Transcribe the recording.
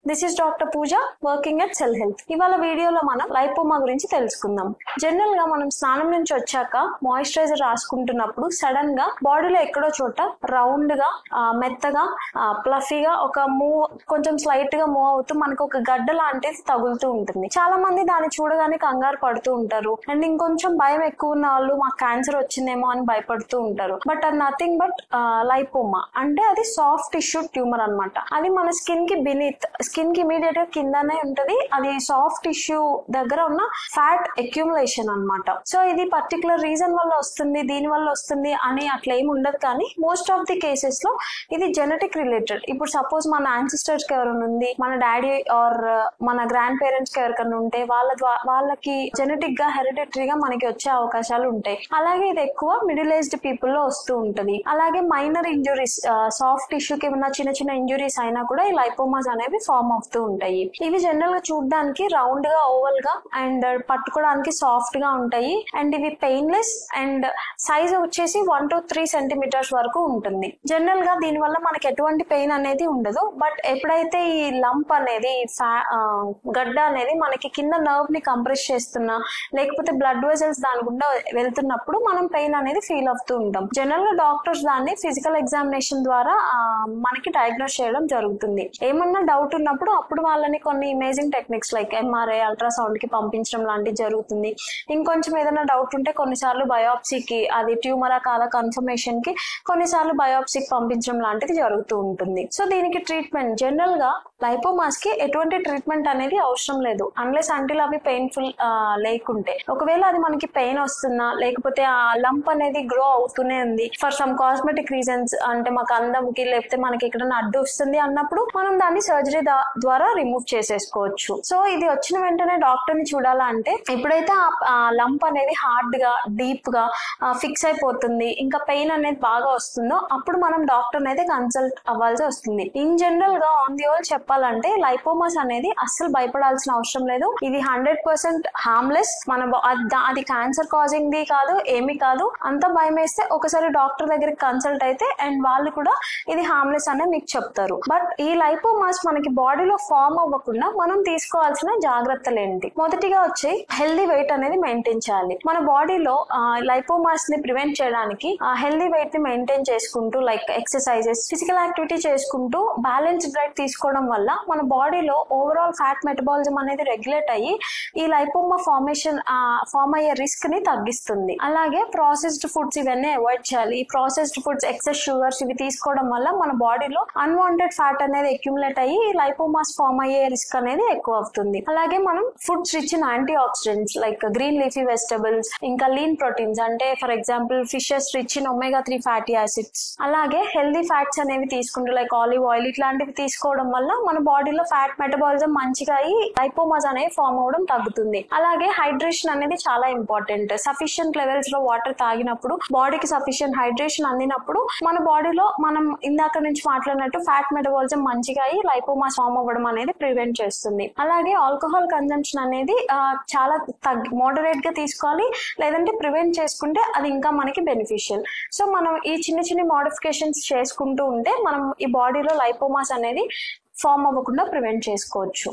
This is doctor Pooja working at cell health. ఇవాళ వీడియోలో మనం లైపోమా గురించి తెలుసుకుందాం. జనరల్ గా మనం స్నానం నుంచి వచ్చాక మాయిశ్చరైజర్ రాసుకుంటున్నప్పుడు సడన్ గా బాడీలో ఎక్కడో చోట రౌండ్ గా మెత్తగా ప్లఫీగా ఒక మూవ్ కొంచెం స్లైట్ గా మూవ్ అవుతూ మనకు ఒక గడ్డ లాంటిది తగులుతూ ఉంటుంది. చాలా మంది దాన్ని చూడగానే కంగారు పడుతూ ఉంటారు. అండ్ ఇంకొంచెం భయం ఎక్కువ ఉన్న వాళ్ళు మాకు క్యాన్సర్ వచ్చిందేమో అని భయపడుతూ ఉంటారు. బట్ అది నథింగ్ బట్ లైపోమా అంటే అది సాఫ్ట్ టిష్యూ ట్యూమర్ అన్నమాట. అది మన స్కిన్ కి బినీత్ స్కిన్ కి ఇమీడియట్ గా కిందనే ఉంటది. అది సాఫ్ట్ టిష్యూ దగ్గర ఉన్న ఫ్యాట్ అక్యూములేషన్ అన్నమాట. సో ఇది పర్టికులర్ రీజన్ వల్ల వస్తుంది, దీని వల్ల వస్తుంది అని అట్లా ఏమి ఉండదు. కానీ మోస్ట్ ఆఫ్ ది కేసెస్ లో ఇది జెనెటిక్ రిలేటెడ్. ఇప్పుడు సపోజ్ మన యాన్సిస్టర్స్ కి ఎవరైనా ఉంది, మన డాడీ ఆర్ మన గ్రాండ్ పేరెంట్స్ కి ఎవరికైనా ఉంటే వాళ్ళకి జెనెటిక్ గా హెరిడిటరీగా మనకి వచ్చే అవకాశాలు ఉంటాయి. అలాగే ఇది ఎక్కువ మిడిల్ ఏజ్డ్ పీపుల్ లో వస్తూ ఉంటది. అలాగే మైనర్ ఇంజురీస్, సాఫ్ట్ టిష్యూకి ఏమన్నా చిన్న చిన్న ఇంజురీస్ అయినా కూడా ఈ లైపోమాస్ అనేవి ఫార్మ్ అవుతూ ఉంటాయి. ఇవి జనరల్ గా చూడడానికి రౌండ్ గా ఓవల్ గా అండ్ పట్టుకోవడానికి సాఫ్ట్ గా ఉంటాయి. అండ్ ఇవి పెయిన్లెస్ అండ్ సైజ్ వచ్చేసి 1 to 3 సెంటీమీటర్స్ వరకు ఉంటుంది. జనరల్ గా దీని వల్ల మనకి ఎటువంటి పెయిన్ అనేది ఉండదు. బట్ ఎప్పుడైతే ఈ లంప్ అనేది గడ్డ అనేది మనకి కింద నర్వ్ ని కంప్రెస్ చేస్తున్నా లేకపోతే బ్లడ్ వెజల్స్ దాని గుండా వెళ్తున్నప్పుడు మనం పెయిన్ అనేది ఫీల్ అవుతూ ఉంటాం. జనరల్ గా డాక్టర్స్ దాన్ని ఫిజికల్ ఎగ్జామినేషన్ ద్వారా మనకి డయాగ్నోస్ చేయడం జరుగుతుంది. ఏమన్నా డౌట్ ఉన్నప్పుడు అప్పుడు వాళ్ళని కొన్ని imaging techniques like MRI, ultrasound కి పంపించడం లాంటివి జరుగుతుంది. ఇంకొంచెం ఏదైనా డౌట్ ఉంటే కొన్నిసార్లు బయోప్సీకి, అది ట్యూమరా కాదా కన్ఫర్మేషన్ కి కొన్నిసార్లు బయోప్సీకి పంపించడం లాంటిది జరుగుతూ ఉంటుంది. సో దీనికి ట్రీట్మెంట్ జనరల్ గా లైపోమాస్ కి ఎటువంటి ట్రీట్మెంట్ అనేది అవసరం లేదు అన్లెస్ అంటిల్ అవి పెయిన్ఫుల్ లేకుంటే. ఒకవేళ అది మనకి పెయిన్ వస్తున్నా లేకపోతే ఆ లంప్ అనేది గ్రో అవుతూనే ఉంది ఫర్ సమ్ కాస్మెటిక్ రీజన్స్, అంటే మాకు అందంకి లేకపోతే మనకి ఇక్కడ అడ్డు వస్తుంది అన్నప్పుడు మనం దాన్ని సర్జరీ ద్వారా రిమూవ్ చేసేసుకోవచ్చు. సో ఇది వచ్చిన వెంటనే డాక్టర్ ని చూడాలంటే ఎప్పుడైతే ఆ లంప్ అనేది హార్డ్ గా డీప్ గా ఫిక్స్ అయిపోతుంది, ఇంకా పెయిన్ అనేది బాగా వస్తుందో అప్పుడు మనం డాక్టర్ అయితే కన్సల్ట్ అవ్వాల్సి వస్తుంది. ఇన్ జనరల్ గా ఆన్ ది హోల్ చెప్పాలంటే లైపోమాస్ అనేది అస్సలు భయపడాల్సిన అవసరం లేదు. ఇది 100% హార్మ్లెస్. అది క్యాన్సర్ కాజింగ్ ది కాదు, ఏమి కాదు. అంత భయం వేస్తే ఒకసారి డాక్టర్ దగ్గరికి కన్సల్ట్ అయితే అండ్ వాళ్ళు కూడా ఇది హార్మ్లెస్ అనే మీకు చెప్తారు. బట్ ఈ లైపోమాస్ మనకి బాడీలో ఫామ్ అవ్వకుండా మనం తీసుకోవాల్సిన జాగ్రత్తలు ఏంటి? మొదటిగా వచ్చి హెల్దీ వెయిట్ అనేది మెయింటైన్ చేయాలి. మన బాడీలో లైపోమాస్ ని ప్రివెంట్ చేయడానికి హెల్దీ వెయిట్ ని మెయింటైన్ చేసుకుంటూ లైక్ ఎక్సర్సైజెస్, ఫిజికల్ యాక్టివిటీ చేసుకుంటూ బ్యాలెన్స్డ్ డైట్ తీసుకోవడం వల్ల మన బాడీలో ఓవరాల్ ఫ్యాట్ మెటబాలిజం అనేది రెగ్యులేట్ అయ్యి ఈ లైపోమా ఫామ్ అయ్యే రిస్క్ ని తగ్గిస్తుంది. అలాగే ప్రాసెస్డ్ ఫుడ్స్ ఇవన్నీ అవాయిడ్ చేయాలి. ఈ ప్రాసెస్డ్ ఫుడ్స్, ఎక్సెస్ షుగర్స్ ఇవి తీసుకోవడం వల్ల మన బాడీలో అన్వాంటెడ్ ఫ్యాట్ అనేది అక్యుములేట్ అయ్యి లైపోమాస్ ఫామ్ అయ్యే రిస్క్ అనేది ఎక్కువ అవుతుంది. అలాగే మనం foods rich in antioxidants like green leafy vegetables, ఇంకా లీన్ ప్రోటీన్స్ అంటే for example fishes rich in omega 3 fatty acids, అలాగే హెల్దీ ఫ్యాట్స్ అనేవి తీసుకుంటూ లైక్ ఆలివ్ ఆయిల్ ఇట్లాంటివి తీసుకోవడం వల్ల మన బాడీలో ఫ్యాట్ మెటబాలిజం మంచిగా అయ్యి లైపోమాస్ అనేవి ఫామ్ అవడం తగ్గుతుంది. అలాగే హైడ్రేషన్ అనేది చాలా ఇంపార్టెంట్. సఫిషియంట్ లెవెల్స్ లో వాటర్ తాగినప్పుడు, బాడీకి సఫిషియంట్ హైడ్రేషన్ అందినప్పుడు మన బాడీలో మనం ఇందాక నుంచి మాట్లాడినట్టు ఫ్యాట్ మెటబాలిజం మంచిగా అయ్యి లైపోమాస్ ఫామ్ అవ్వడం అనేది ప్రివెంట్ చేస్తుంది. అలాగే ఆల్కహాల్ కన్జంప్షన్ అనేది చాలా మోడరేట్ గా తీసుకోవాలి, లేదంటే ప్రివెంట్ చేసుకుంటే అది ఇంకా మనకి బెనిఫిషియల్. సో మనం ఈ చిన్న చిన్న మోడిఫికేషన్స్ చేసుకుంటూ ఉంటే మనం ఈ బాడీలో లైపోమాస్ అనేది ఫామ్ అవ్వకుండా ప్రివెంట్ చేసుకోవచ్చు.